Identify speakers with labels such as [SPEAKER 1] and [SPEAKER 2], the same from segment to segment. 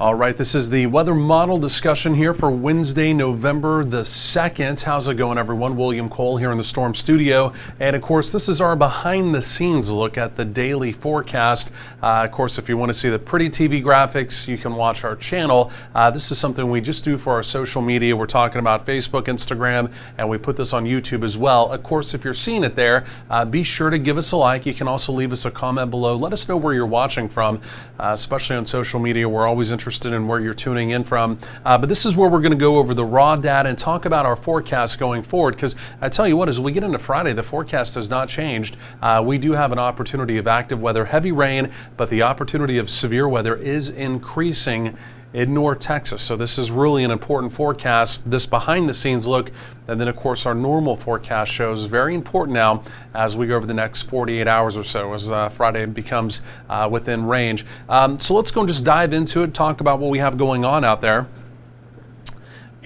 [SPEAKER 1] All right, this is the weather model discussion here for Wednesday, November the 2nd. How's it going, everyone? William Cole here in the Storm Studio. And of course, this is our behind the scenes look at the daily forecast. Of course, if you want to see the pretty TV graphics, you can watch our channel. This is something we just do for our social media. We're talking about Facebook, Instagram, and we put this on YouTube as well. Of course, if you're seeing it there, be sure to give us a like. You can also leave us a comment below. Let us know where you're watching from, especially on social media. We're always interested in where you're tuning in from. But this is where we're going to go over the raw data and talk about our forecast going forward, because I tell you what, as we get into Friday, the forecast has not changed. We do have an opportunity of active weather, heavy rain, but the opportunity of severe weather is increasing in North Texas. So this is really an important forecast, this behind the scenes look. And then of course our normal forecast shows very important now as we go over the next 48 hours or so as Friday becomes within range. So let's go and just dive into it, talk about what we have going on out there.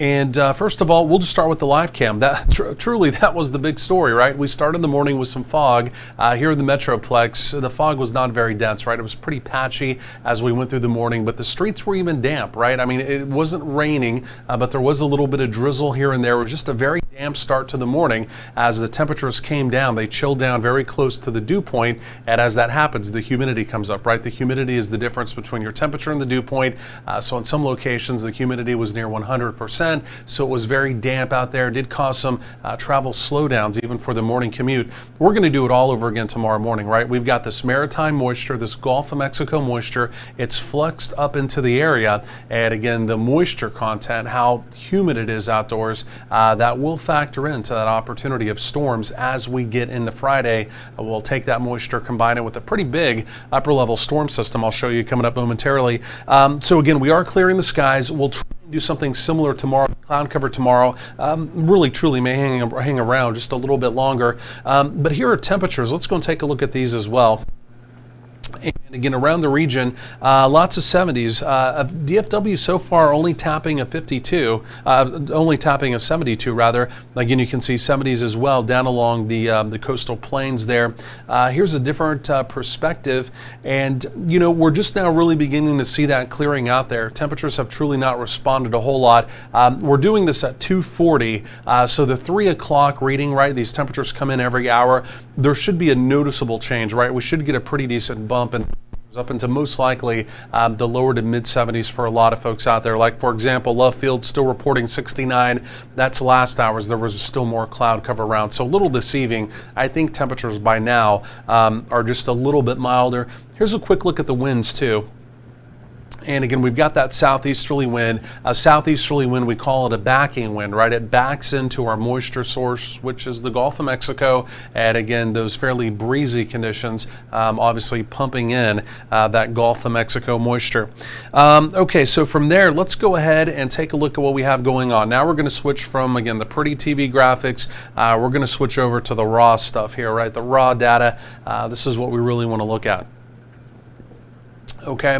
[SPEAKER 1] And first of all, we'll just start with the live cam. That truly, that was the big story, right? We started the morning with some fog here in the Metroplex. The fog was not very dense, right? It was pretty patchy as we went through the morning, but the streets were even damp, right? I mean, it wasn't raining, but there was a little bit of drizzle here and there. It was just a very damp start to the morning. As the temperatures came down, they chilled down very close to the dew point, and as that happens, the humidity comes up, right? The humidity is the difference between your temperature and the dew point. So in some locations, the humidity was near 100%. So it was very damp out there. It did cause some travel slowdowns even for the morning commute. We're going to do it all over again tomorrow morning, right? We've got this maritime moisture, this Gulf of Mexico moisture. It's fluxed up into the area. And again, the moisture content, how humid it is outdoors, that will factor into that opportunity of storms as we get into Friday. We'll take that moisture, combine it with a pretty big upper level storm system. I'll show you coming up momentarily. So again, we are clearing the skies. We'll try and do something similar tomorrow. Cloud cover tomorrow, really truly may hang around just a little bit longer. But here are temperatures. Let's go and take a look at these as well. And again, around the region, lots of 70s. DFW so far only tapping a 52, only tapping a 72 rather. Again, you can see 70s as well down along the coastal plains there. Here's a different perspective, and you know, we're just now really beginning to see that clearing out there. Temperatures have truly not responded a whole lot. We're doing this at 2:40, so the 3 o'clock reading, right? These temperatures come in every hour. There should be a noticeable change, right? We should get a pretty decent bump and up into most likely the lower to mid 70s for a lot of folks out there. Like for example, Love Field still reporting 69. That's last hours. There was still more cloud cover around, so a little deceiving. I think temperatures by now are just a little bit milder. Here's a quick look at the winds too. And again, we've got that southeasterly wind. A southeasterly wind, we call it a backing wind, right? It backs into our moisture source, which is the Gulf of Mexico. And again, those fairly breezy conditions, obviously pumping in that Gulf of Mexico moisture. Okay, so from there, let's go ahead and take a look at what we have going on. Now we're going to switch from, again, the pretty TV graphics. We're going to switch over to the raw stuff here, right? The raw data. This is what we really want to look at. Okay,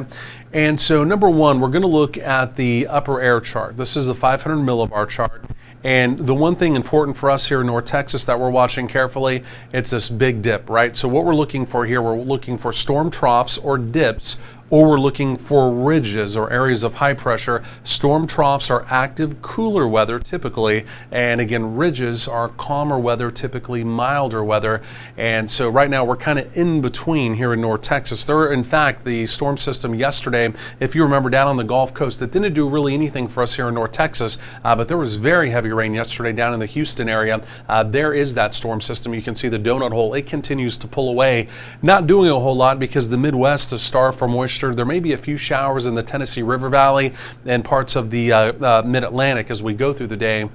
[SPEAKER 1] and so number one, we're going to look at the upper air chart. This is the 500 millibar chart. And the one thing important for us here in North Texas that we're watching carefully, it's this big dip, right? So what we're looking for here, we're looking for storm troughs or dips, or we're looking for ridges or areas of high pressure. Storm troughs are active, cooler weather typically, and again, ridges are calmer weather, typically milder weather. And so right now we're kind of in between here in North Texas. There, in fact, the storm system yesterday, if you remember down on the Gulf Coast, that didn't do really anything for us here in North Texas, but there was very heavy rain yesterday down in the Houston area. There is that storm system. You can see the donut hole. It continues to pull away, not doing a whole lot because the Midwest is starved for moisture. There may be a few showers in the Tennessee River Valley and parts of the mid-Atlantic as we go through the day.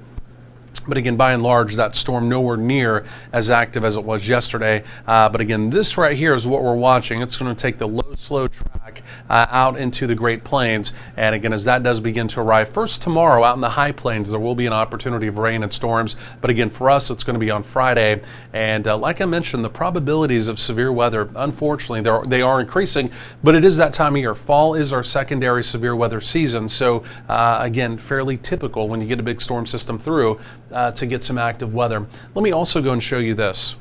[SPEAKER 1] But again, by and large, that storm nowhere near as active as it was yesterday. But again, this right here is what we're watching. It's going to take the low, slow track out into the Great Plains. And again, as that does begin to arrive, first tomorrow out in the high plains, there will be an opportunity of rain and storms. But again, for us, it's going to be on Friday. And like I mentioned, the probabilities of severe weather, unfortunately, they are increasing. But it is that time of year. Fall is our secondary severe weather season. So again, fairly typical when you get a big storm system through to get some active weather. Let me also go and show you this.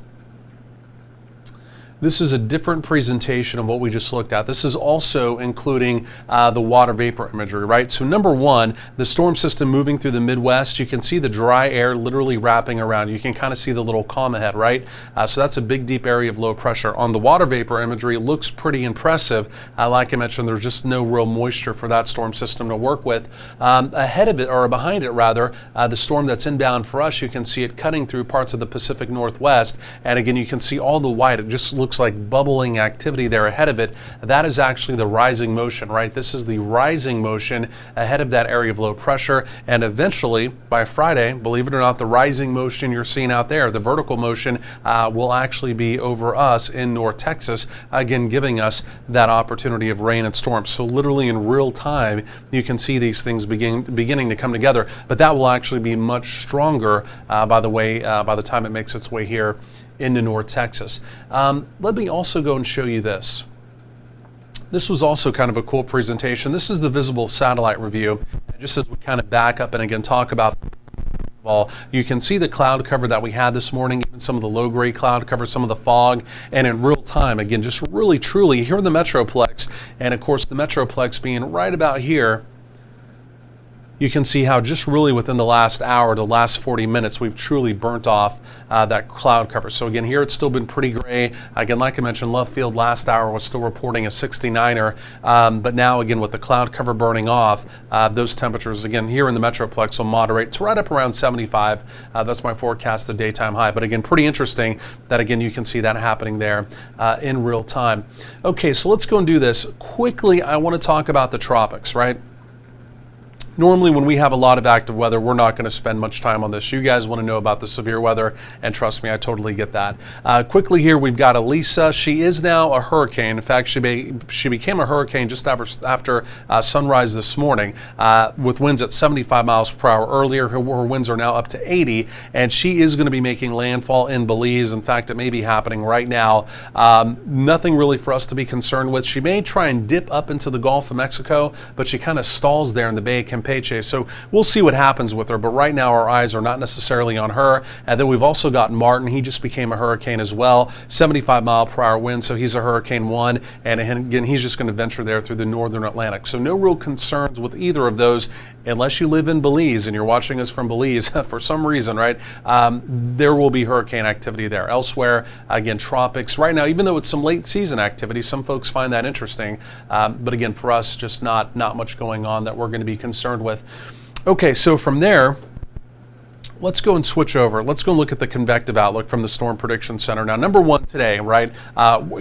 [SPEAKER 1] This is a different presentation of what we just looked at. This is also including the water vapor imagery, right? So number one, the storm system moving through the Midwest, you can see the dry air literally wrapping around. You can kind of see the little calm ahead, right? So that's a big, deep area of low pressure. On the water vapor imagery, it looks pretty impressive. Like I mentioned, there's just no real moisture for that storm system to work with. Ahead of it, or behind it rather, the storm that's inbound for us, you can see it cutting through parts of the Pacific Northwest. And again, you can see all the white. It just looks like bubbling activity there ahead of it. That is actually the rising motion, right? This is the rising motion ahead of that area of low pressure. And eventually, by Friday, believe it or not, the rising motion you're seeing out there, the vertical motion, will actually be over us in North Texas, again, giving us that opportunity of rain and storms. So literally in real time, you can see these things beginning to come together. But that will actually be much stronger, by the time it makes its way here into North Texas. Let me also go and show you this. This was also kind of a cool presentation. This is the visible satellite review. Just as we kind of back up and again talk about you can see the cloud cover that we had this morning, even some of the low-grade cloud cover, some of the fog, and in real time, again, just really, truly here in the Metroplex, and of course the Metroplex being right about here, you can see how just really within the last hour, the last 40 minutes, we've truly burnt off that cloud cover. So again, here it's still been pretty gray. Again, like I mentioned, Love Field last hour was still reporting a 69er, but now again with the cloud cover burning off, those temperatures again here in the Metroplex will moderate to right up around 75. That's my forecasted daytime high. But again, pretty interesting that again you can see that happening there in real time. Okay, so let's go and do this quickly. I want to talk about the tropics, right? Normally when we have a lot of active weather, we're not going to spend much time on this. You guys want to know about the severe weather, and trust me, I totally get that. Quickly here, we've got Elisa. She is now a hurricane. In fact, she became a hurricane just after sunrise this morning with winds at 75 miles per hour. Earlier, her winds are now up to 80, and she is going to be making landfall in Belize. In fact, it may be happening right now. Nothing really for us to be concerned with. She may try and dip up into the Gulf of Mexico, but she kind of stalls there in the Bay of Campeche. So we'll see what happens with her, but right now our eyes are not necessarily on her. And then we've also got Martin. He just became a hurricane as well, 75 mile per hour wind, so he's a Hurricane 1, and again he's just going to venture there through the northern Atlantic. So no real concerns with either of those unless you live in Belize and you're watching us from Belize for some reason, right? There will be hurricane activity there. Elsewhere, again, tropics. Right now, even though it's some late season activity, some folks find that interesting, but again, for us, just not much going on that we're going to be concerned with. Okay, so from there, let's go and switch over. Let's go and look at the convective outlook from the Storm Prediction Center. Now, number one today, right,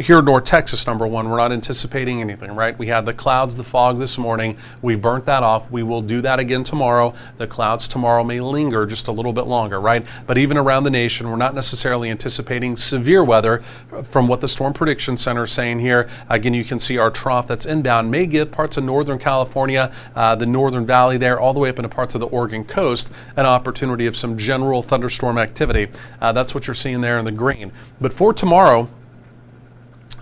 [SPEAKER 1] here in North Texas, number one, we're not anticipating anything, right? We had the clouds, the fog this morning. We burnt that off. We will do that again tomorrow. The clouds tomorrow may linger just a little bit longer, right? But even around the nation, we're not necessarily anticipating severe weather from what the Storm Prediction Center is saying here. Again, you can see our trough that's inbound may give parts of Northern California, the Northern Valley there, all the way up into parts of the Oregon coast, an opportunity of some general thunderstorm activity. That's what you're seeing there in the green. But for tomorrow,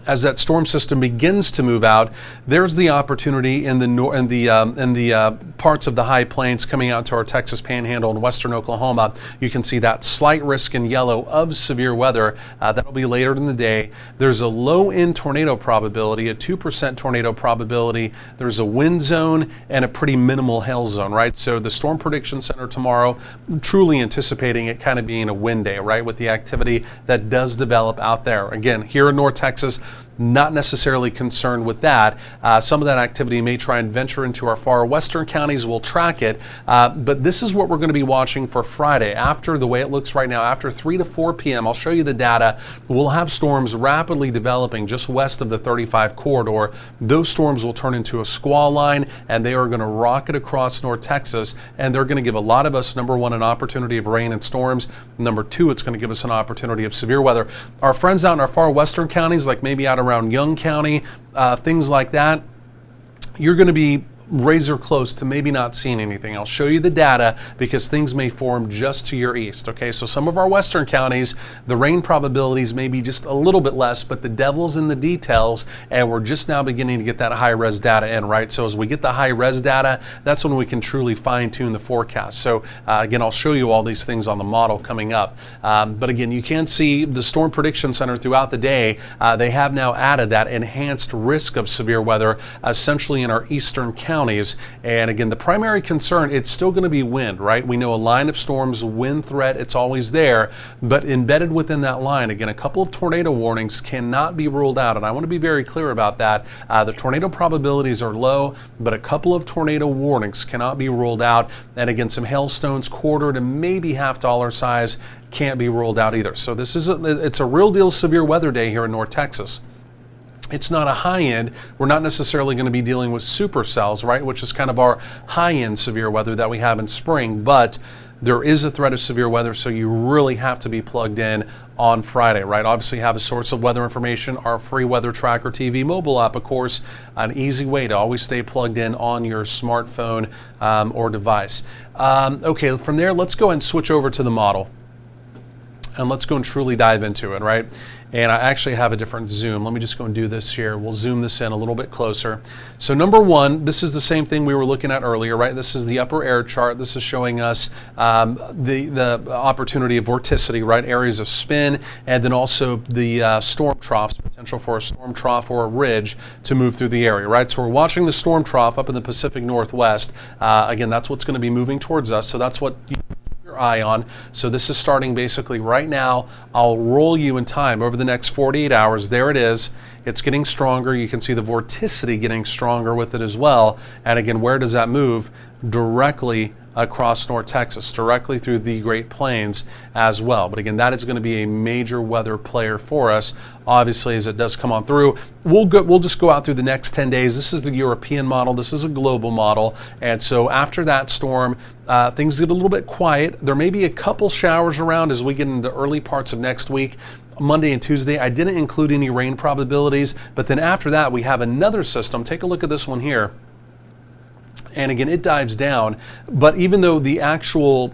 [SPEAKER 1] as that storm system begins to move out, there's the opportunity in the parts of the high plains coming out to our Texas Panhandle and western Oklahoma. You can see that slight risk in yellow of severe weather. That'll be later in the day. There's a low-end tornado probability, a 2% tornado probability. There's a wind zone and a pretty minimal hail zone, right? So the Storm Prediction Center tomorrow, truly anticipating it kind of being a wind day, right, with the activity that does develop out there. Again, here in North Texas, not necessarily concerned with that. Some of that activity may try and venture into our far western counties. We'll track it. But this is what we're going to be watching for Friday. After the way it looks right now, after 3 to 4 p.m., I'll show you the data. We'll have storms rapidly developing just west of the 35 corridor. Those storms will turn into a squall line, and they are going to rocket across North Texas, and they're going to give a lot of us, number one, an opportunity of rain and storms. Number two, it's going to give us an opportunity of severe weather. Our friends out in our far western counties, like maybe out around Young County, things like that, you're going to be razor close to maybe not seeing anything. I'll show you the data because things may form just to your east. Okay, so some of our western counties, the rain probabilities may be just a little bit less, but the devil's in the details, and we're just now beginning to get that high res data in, right? So as we get the high res data, that's when we can truly fine tune the forecast. So again, I'll show you all these things on the model coming up. But again, you can see the Storm Prediction Center throughout the day. They have now added that enhanced risk of severe weather essentially in our eastern counties. And again, the primary concern, it's still going to be wind, right? We know a line of storms, wind threat, it's always there, but embedded within that line, again, a couple of tornado warnings cannot be ruled out. And I want to be very clear about that. The tornado probabilities are low, but a couple of tornado warnings cannot be ruled out. And again, some hailstones quarter to maybe $half size can't be ruled out either. So this is it's a real deal severe weather day here in North Texas. It's not a high end. We're not necessarily going to be dealing with supercells, right, which is kind of our high end severe weather that we have in spring, but there is a threat of severe weather, so you really have to be plugged in on Friday, right? Obviously have a source of weather information, our free Weather Tracker TV mobile app, of course, an easy way to always stay plugged in on your smartphone or device. Okay, from there, let's go and switch over to the model. And let's go and truly dive into it, right? And I actually have a different zoom. Let me just go and do this here. We'll zoom this in a little bit closer. So number one, this is the same thing we were looking at earlier, right? This is the upper air chart. This is showing us the opportunity of vorticity, right? Areas of spin, and then also the storm troughs, potential for a storm trough or a ridge to move through the area, right? So we're watching the storm trough up in the Pacific Northwest. Again, that's what's going to be moving towards us. So that's what eye on. So this is starting basically right now. I'll roll you in time over the next 48 hours. There it is. It's getting stronger. You can see the vorticity getting stronger with it as well. And again, where does that move? Directly across North Texas, directly through the Great Plains as well. But again, that is going to be a major weather player for us, obviously, as it does come on through. We'll just go out through the next 10 days. This is the European model. This is a global model. And so after that storm, things get a little bit quiet. There may be a couple showers around as we get into the early parts of next week. Monday and Tuesday, I didn't include any rain probabilities, but then after that, we have another system. Take a look at this one here. And again, it dives down, but even though the actual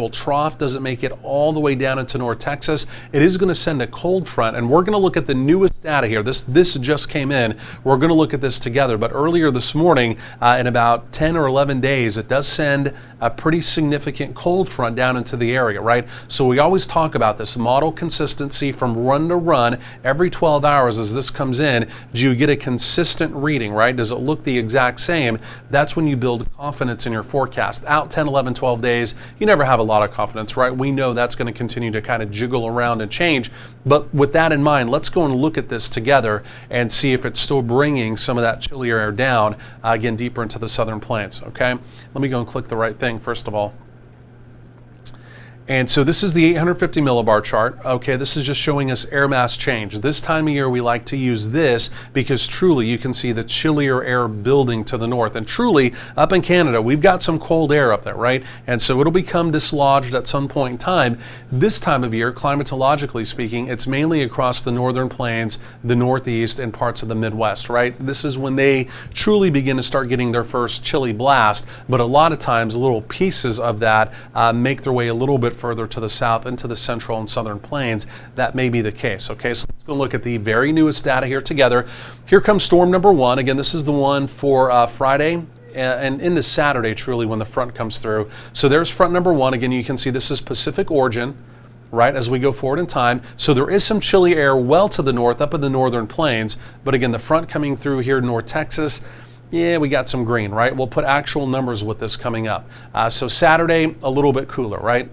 [SPEAKER 1] trough doesn't make it all the way down into North Texas, it is going to send a cold front, and we're going to look at the newest data here. This just came in. We're going to look at this together, but earlier this morning, in about 10 or 11 days, it does send a pretty significant cold front down into the area, right? So we always talk about this model consistency from run to run. Every 12 hours as this comes in, do you get a consistent reading, right? Does it look the exact same? That's when you build confidence in your forecast. Out 10, 11, 12 days, you never have a lot of confidence, right? We know that's going to continue to kind of jiggle around and change. But with that in mind, let's go and look at this together and see if it's still bringing some of that chillier air down, again, deeper into the southern plains, okay? Let me go and click the right thing first of all. And so this is the 850 millibar chart. Okay, this is just showing us air mass change. This time of year we like to use this because truly you can see the chillier air building to the north. And truly up in Canada we've got some cold air up there, right? And so it'll become dislodged at some point in time. This time of year, climatologically speaking, it's mainly across the northern plains, the northeast, and parts of the Midwest, right? This is when they truly begin to start getting their first chilly blast. But a lot of times little pieces of that make their way a little bit further to the south into the central and southern plains. That may be the case. Okay, so let's go look at the very newest data here together. Here comes storm number one. Again, this is the one for Friday and into Saturday, truly, when the front comes through. So there's front number one. Again, you can see this is Pacific origin, right, as we go forward in time. So there is some chilly air well to the north up in the northern plains. But again, the front coming through here in North Texas, yeah, we got some green, right? We'll put actual numbers with this coming up. So Saturday, a little bit cooler, right?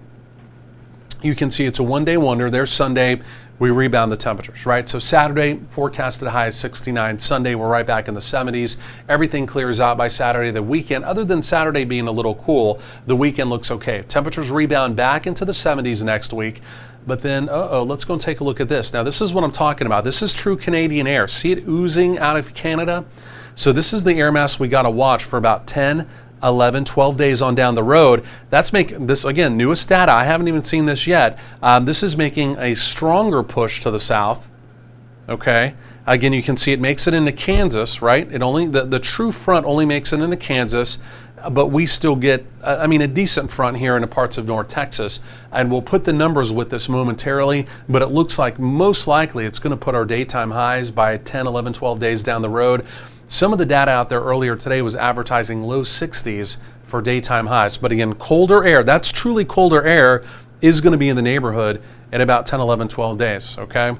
[SPEAKER 1] You can see it's a one-day wonder. There's Sunday, we rebound the temperatures, right? So Saturday, forecasted high is 69. Sunday, we're right back in the 70s. Everything clears out by Saturday. The weekend, other than Saturday being a little cool, the weekend looks okay. Temperatures rebound back into the 70s next week. But then, let's go and take a look at this. Now, this is what I'm talking about. This is true Canadian air. See it oozing out of Canada? So this is the air mass we got to watch for about 10, 11, 12 days on down the road. That's making this, again, newest data. I haven't even seen this yet. This is making a stronger push to the south, okay? Again, you can see it makes it into Kansas, right? It only the true front only makes it into Kansas, but we still get, I mean, a decent front here in the parts of North Texas. And we'll put the numbers with this momentarily, but it looks like most likely it's going to put our daytime highs by 10, 11, 12 days down the road. Some of the data out there earlier today was advertising low 60s for daytime highs. But again, colder air, that's truly colder air, is going to be in the neighborhood in about 10, 11, 12 days, okay?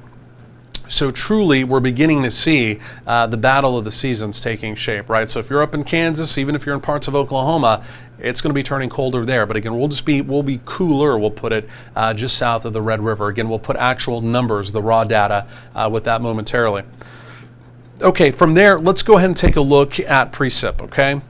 [SPEAKER 1] So truly, we're beginning to see the battle of the seasons taking shape, right? So if you're up in Kansas, even if you're in parts of Oklahoma, it's going to be turning colder there. But again, we'll be cooler, we'll put it just south of the Red River. Again, we'll put actual numbers, the raw data, with that momentarily. Okay, from there, let's go ahead and take a look at precip, okay?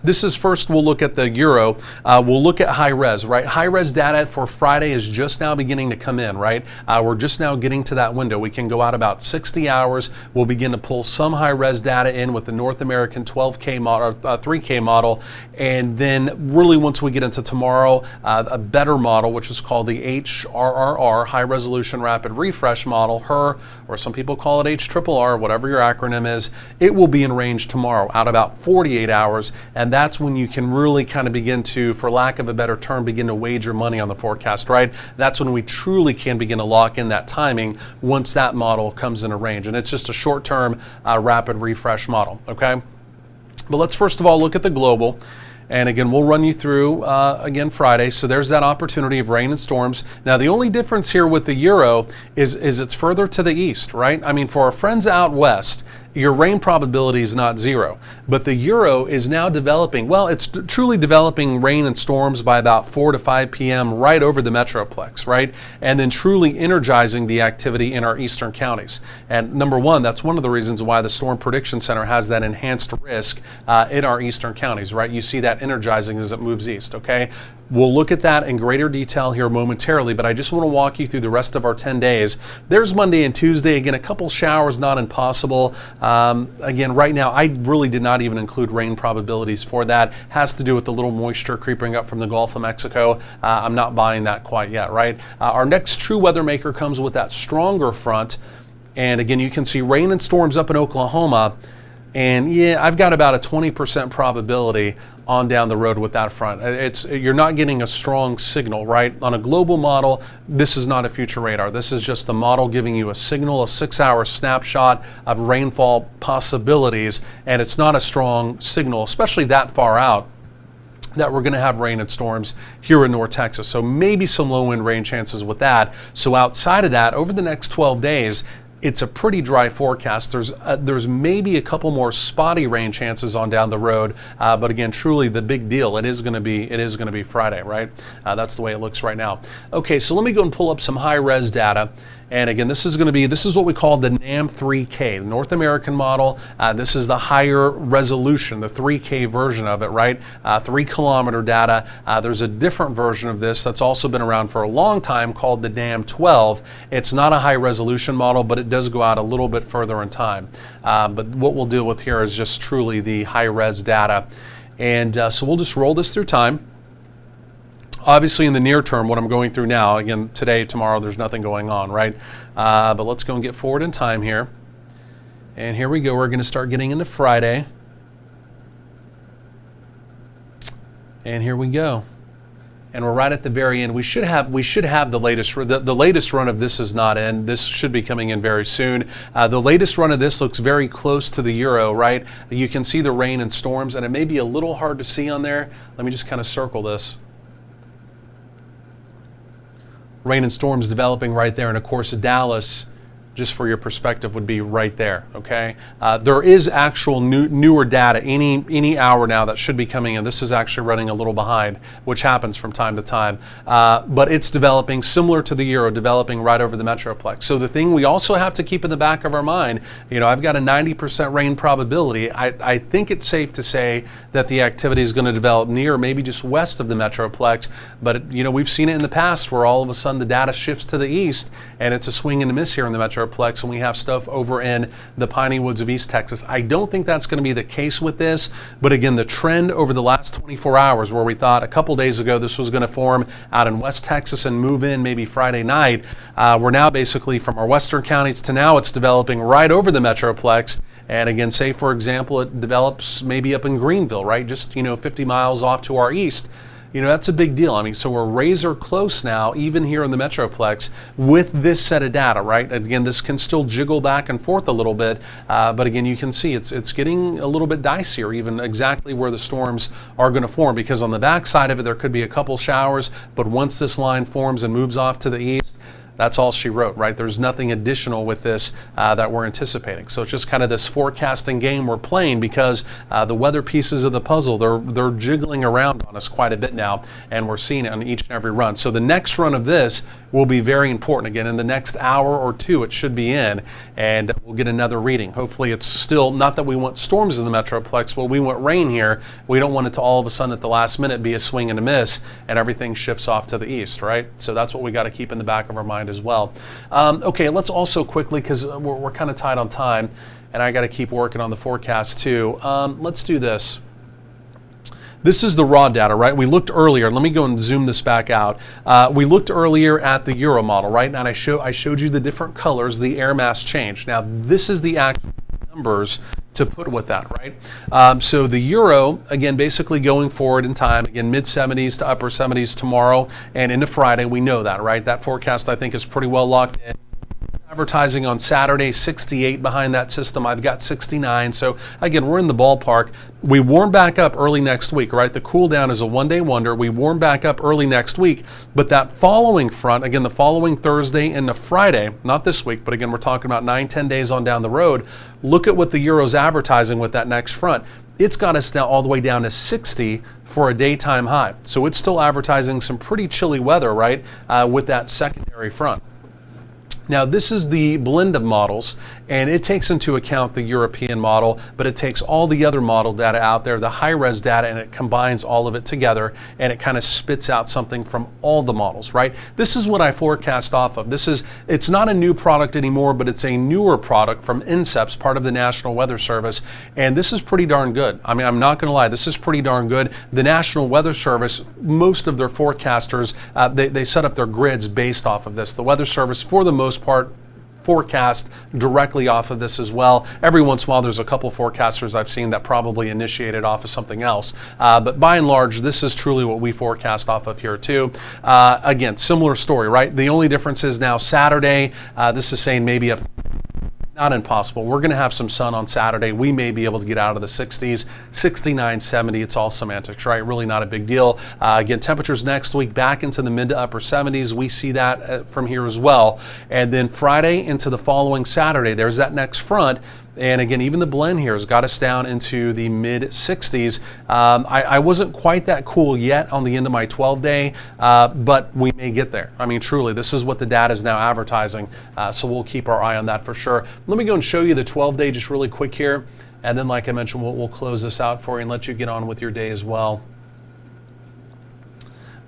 [SPEAKER 1] This is first, we'll look at the Euro. We'll look at high res, right? High res data for Friday is just now beginning to come in, right? We're just now getting to that window. We can go out about 60 hours. We'll begin to pull some high res data in with the North American 12K model, 3K model. And then really once we get into tomorrow, a better model, which is called the HRRR, High Resolution Rapid Refresh Model, HER, or some people call it HRRR, whatever your acronym is, it will be in range tomorrow, out about 48 hours. And that's when you can really kind of begin to, for lack of a better term, begin to wager money on the forecast, right? That's when we truly can begin to lock in that timing once that model comes in a range. And it's just a short-term rapid refresh model, okay? But let's first of all look at the global. And again, we'll run you through, again, Friday. So there's that opportunity of rain and storms. Now, the only difference here with the Euro is it's further to the east, right? I mean, for our friends out west, your rain probability is not zero. But the Euro is now developing, well, it's truly developing rain and storms by about 4 to 5 p.m. right over the Metroplex, right? And then truly energizing the activity in our eastern counties. And number one, that's one of the reasons why the Storm Prediction Center has that enhanced risk in our eastern counties, right? You see that energizing as it moves east, okay? We'll look at that in greater detail here momentarily, but I just want to walk you through the rest of our 10 days. There's Monday and Tuesday. Again, a couple showers, not impossible. Again, right now, I really did not even include rain probabilities for that. Has to do with the little moisture creeping up from the Gulf of Mexico. I'm not buying that quite yet, right? Our next true weather maker comes with that stronger front. And again, you can see rain and storms up in Oklahoma. And yeah, I've got about a 20% probability on down the road with that front. You're not getting a strong signal, right? On a global model, this is not a future radar. This is just the model giving you a signal, a 6-hour snapshot of rainfall possibilities, and it's not a strong signal, especially that far out, that we're going to have rain and storms here in North Texas. So maybe some low wind rain chances with that. So outside of that, over the next 12 days, it's a pretty dry forecast. There's maybe a couple more spotty rain chances on down the road, but again, truly the big deal, it is going to be Friday, right? That's the way it looks right now. Okay, so let me go and pull up some high res data. And again, this is what we call the NAM 3K, the North American model. This is the higher resolution, the 3K version of it, right? 3 kilometer data. There's a different version of this that's also been around for a long time called the NAM 12. It's not a high resolution model, but it does go out a little bit further in time. But what we'll deal with here is just truly the high res data. And so we'll just roll this through time. Obviously, in the near term, what I'm going through now, again, today, tomorrow, there's nothing going on, right? But let's go and get forward in time here. And here we go. We're going to start getting into Friday. And here we go. And we're right at the very end. We should have the latest. The latest run of this is not in. This should be coming in very soon. The latest run of this looks very close to the Euro, right? You can see the rain and storms, and it may be a little hard to see on there. Let me just kind of circle this. Rain and storms developing right there, and of course Dallas, just for your perspective, would be right there, okay? There is actual newer data any hour now that should be coming in. This is actually running a little behind, which happens from time to time. But it's developing similar to the Euro, developing right over the Metroplex. So the thing we also have to keep in the back of our mind, I've got a 90% rain probability. I think it's safe to say that the activity is going to develop near, maybe just west of the Metroplex. But, we've seen it in the past where all of a sudden the data shifts to the east, and it's a swing and a miss here in the Metroplex. Metroplex and we have stuff over in the piney woods of East Texas. I don't think that's going to be the case with this, but again, the trend over the last 24 hours where we thought a couple days ago this was going to form out in West Texas and move in maybe Friday night, we're now basically from our western counties to now it's developing right over the Metroplex. And again, say for example, it develops maybe up in Greenville, right? Just, 50 miles off to our east. That's a big deal. I mean, so we're razor close now, even here in the Metroplex, with this set of data, right? Again, this can still jiggle back and forth a little bit, but again, you can see it's getting a little bit dicier, even exactly where the storms are going to form, because on the back side of it, there could be a couple showers, but once this line forms and moves off to the east, that's all she wrote, right? There's nothing additional with this that we're anticipating. So it's just kind of this forecasting game we're playing because the weather pieces of the puzzle, they're jiggling around on us quite a bit now, and we're seeing it on each and every run. So the next run of this will be very important. Again, in the next hour or two, it should be in, and we'll get another reading. Hopefully it's still, not that we want storms in the Metroplex, but we want rain here. We don't want it to all of a sudden at the last minute be a swing and a miss and everything shifts off to the east, right? So that's what we got to keep in the back of our mind as well. Okay, let's also quickly, because we're kind of tight on time, and I got to keep working on the forecast too. Let's do this. This is the raw data, right? We looked earlier. Let me go and zoom this back out. We looked earlier at the Euro model, right? And I showed you the different colors, the air mass change. Now, this is the actual numbers to put with that, right? So the Euro, again, basically going forward in time, again, mid-70s to upper 70s tomorrow and into Friday. We know that, right? That forecast, I think, is pretty well locked in. Advertising on Saturday, 68 behind that system. I've got 69. So again, we're in the ballpark. We warm back up early next week, right? The cool down is a one-day wonder. We warm back up early next week, but that following front, again, the following Thursday into Friday, not this week, but again, we're talking about 9-10 days on down the road. Look at what the Euro's advertising with that next front. It's got us down all the way down to 60 for a daytime high. So it's still advertising some pretty chilly weather, right? With that secondary front. Now, this is the blend of models, and it takes into account the European model, but it takes all the other model data out there, the high-res data, and it combines all of it together, and it kind of spits out something from all the models, right? This is what I forecast off of. It's not a new product anymore, but it's a newer product from INCEPS, part of the National Weather Service, and this is pretty darn good. I mean, I'm not going to lie, this is pretty darn good. The National Weather Service, most of their forecasters, they set up their grids based off of this. The Weather Service, for the most part, forecast directly off of this as well. Every once in a while there's a couple forecasters I've seen that probably initiated off of something else, but by and large this is truly what we forecast off of here too. Again, similar story, right? The only difference is now Saturday, this is saying maybe up, not impossible. We're going to have some sun on Saturday. We may be able to get out of the 60s, 69, 70. It's all semantics, right? Really not a big deal. Again, temperatures next week back into the mid to upper 70s. We see that from here as well. And then Friday into the following Saturday, there's that next front. And again, even the blend here has got us down into the mid 60s. I wasn't quite that cool yet on the end of my 12-day, but we may get there. I mean, truly, this is what the data is now advertising, so we'll keep our eye on that for sure. Let me go and show you the 12-day just really quick here, and then like I mentioned, we'll close this out for you and let you get on with your day as well.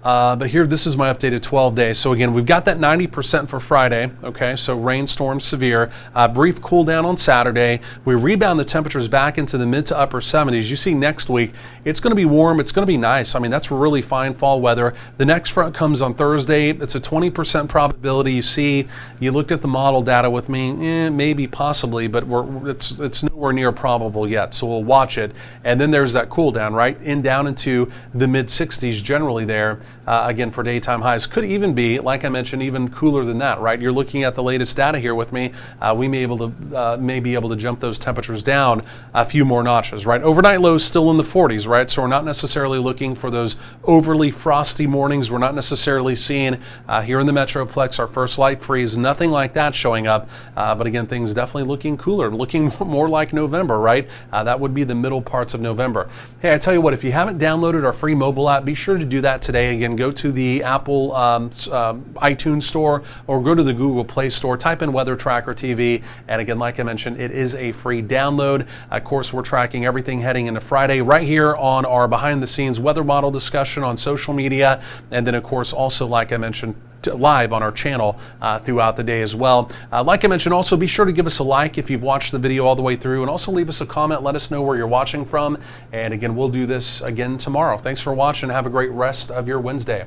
[SPEAKER 1] But here, this is my updated 12-day. So again, we've got that 90% for Friday. Okay, so rainstorm severe. Brief cool down on Saturday. We rebound the temperatures back into the mid to upper 70s. You see next week, it's going to be warm. It's going to be nice. I mean, that's really fine fall weather. The next front comes on Thursday. It's a 20% probability. You see, you looked at the model data with me, maybe, possibly, but it's nowhere near probable yet. So we'll watch it. And then there's that cool down, right? Down into the mid 60s generally there. Again, for daytime highs. Could even be, like I mentioned, even cooler than that, right? You're looking at the latest data here with me. We may be able to jump those temperatures down a few more notches, right? Overnight lows still in the 40s, right? So we're not necessarily looking for those overly frosty mornings. We're not necessarily seeing here in the Metroplex our first light freeze, nothing like that showing up. But again, things definitely looking cooler, looking more like November, right? That would be the middle parts of November. Hey, I tell you what, if you haven't downloaded our free mobile app, be sure to do that today. Again, go to the Apple iTunes store or go to the Google Play Store, type in Weather Tracker TV, and again, like I mentioned, it is a free download. Of course, we're tracking everything heading into Friday right here on our behind the scenes weather model discussion on social media, and then of course also, like I mentioned, live on our channel throughout the day as well. Like I mentioned, also be sure to give us a like if you've watched the video all the way through, and also leave us a comment. Let us know where you're watching from. And again, we'll do this again tomorrow. Thanks for watching. Have a great rest of your Wednesday.